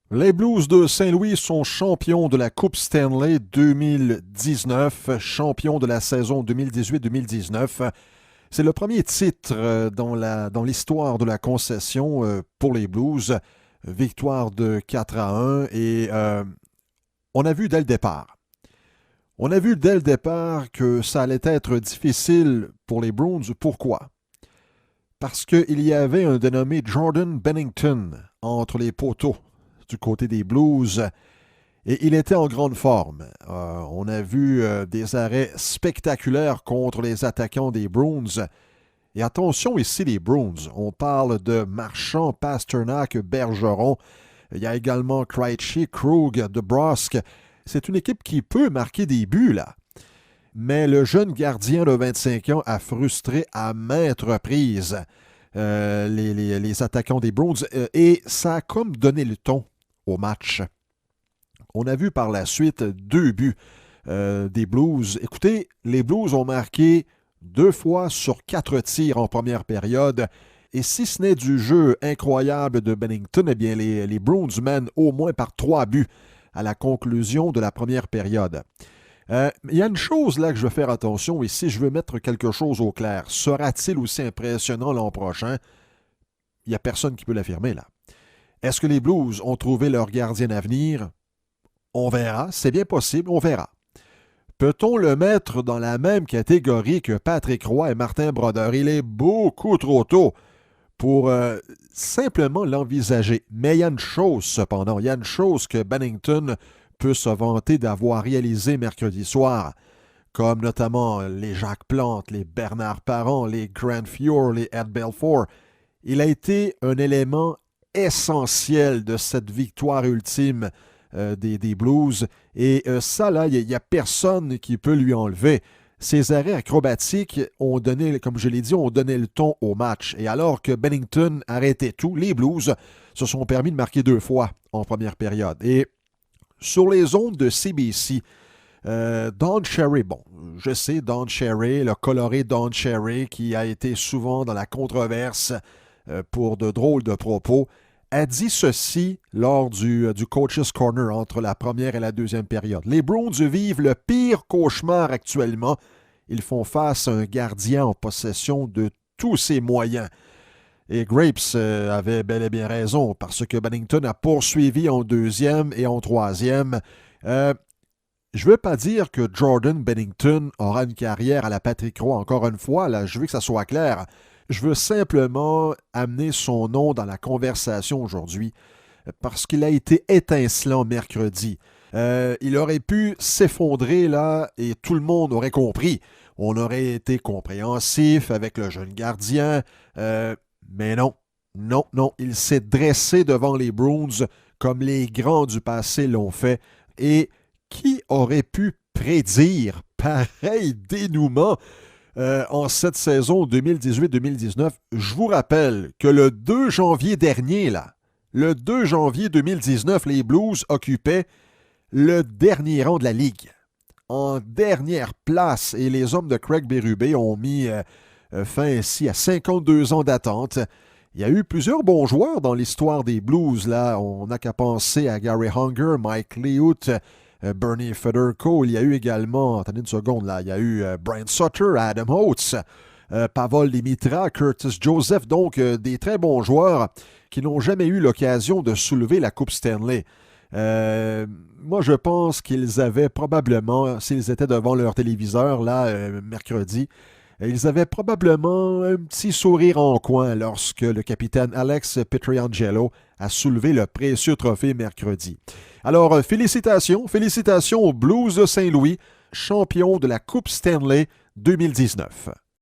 Les Blues de Saint-Louis sont champions de la Coupe Stanley 2019, champions de la saison 2018-2019. C'est le premier titre dans l'histoire de la concession pour les Blues. Victoire de 4-1 et on a vu dès le départ. On a vu dès le départ que ça allait être difficile pour les Bruins. Pourquoi? Parce qu'il y avait un dénommé Jordan Binnington entre les poteaux du côté des Blues et il était en grande forme. On a vu des arrêts spectaculaires contre les attaquants des Bruins. Et attention ici les Bruins, on parle de Marchand, Pasternak, Bergeron. Il y a également Krejci, Krug, DeBrusk. C'est une équipe qui peut marquer des buts là. Mais le jeune gardien de 25 ans a frustré à maintes reprises les attaquants des Bruins et ça a comme donné le ton au match. On a vu par la suite 2 buts des Blues. Écoutez, les Blues ont marqué 2 fois sur 4 tirs en première période. Et si ce n'est du jeu incroyable de Binnington, eh bien les Bruins mènent au moins par 3 buts à la conclusion de la première période. Il y a une chose là que je veux faire attention ici, je veux mettre quelque chose au clair. Sera-t-il aussi impressionnant l'an prochain? Il n'y a personne qui peut l'affirmer là. Est-ce que les Blues ont trouvé leur gardien à venir? On verra, c'est bien possible, on verra. Peut-on le mettre dans la même catégorie que Patrick Roy et Martin Brodeur? Il est beaucoup trop tôt pour simplement l'envisager. Mais il y a une chose cependant, il y a une chose que Binnington peut se vanter d'avoir réalisé mercredi soir, comme notamment les Jacques Plante, les Bernard Parent, les Grant Fuhr, les Ed Belfour. Il a été un élément essentiel de cette victoire ultime des Blues. Et ça, là, il n'y a personne qui peut lui enlever. Ces arrêts acrobatiques ont donné, comme je l'ai dit, ont donné le ton au match. Et alors que Binnington arrêtait tout, les Blues se sont permis de marquer 2 fois en première période. Et sur les ondes de CBC, Don Cherry, bon, je sais, Don Cherry, le coloré Don Cherry, qui a été souvent dans la controverse pour de drôles de propos, a dit ceci lors du Coach's Corner entre la première et la deuxième période. Les Bruins vivent le pire cauchemar actuellement. Ils font face à un gardien en possession de tous ses moyens. Et Grapes avait bel et bien raison parce que Binnington a poursuivi en deuxième et en troisième. Je ne veux pas dire que Jordan Binnington aura une carrière à la Patrick Roy encore une fois. Là, je veux que ça soit clair. Je veux simplement amener son nom dans la conversation aujourd'hui parce qu'il a été étincelant mercredi. Il aurait pu s'effondrer là et tout le monde aurait compris. On aurait été compréhensif avec le jeune gardien, mais non, non, non. Il s'est dressé devant les Bruins comme les grands du passé l'ont fait. Et qui aurait pu prédire pareil dénouement en cette saison 2018-2019? Je vous rappelle que le 2 janvier dernier, là, le 2 janvier 2019, les Blues occupaient le dernier rang de la Ligue. En dernière place, et les hommes de Craig Berube ont mis fin ici à 52 ans d'attente. Il y a eu plusieurs bons joueurs dans l'histoire des Blues. Là, on n'a qu'à penser à Gary Hunger, Mike Liut, Bernie Fedorko. Il y a eu également, attendez une seconde, là, il y a eu Brian Sutter, Adam Oates, Pavol Limitra, Curtis Joseph. Donc, des très bons joueurs qui n'ont jamais eu l'occasion de soulever la Coupe Stanley. Moi, je pense qu'ils avaient probablement, s'ils étaient devant leur téléviseur, là, mercredi, ils avaient probablement un petit sourire en coin lorsque le capitaine Alex Pietrangelo a soulevé le précieux trophée mercredi. Alors, félicitations aux Blues de Saint-Louis, champions de la Coupe Stanley 2019.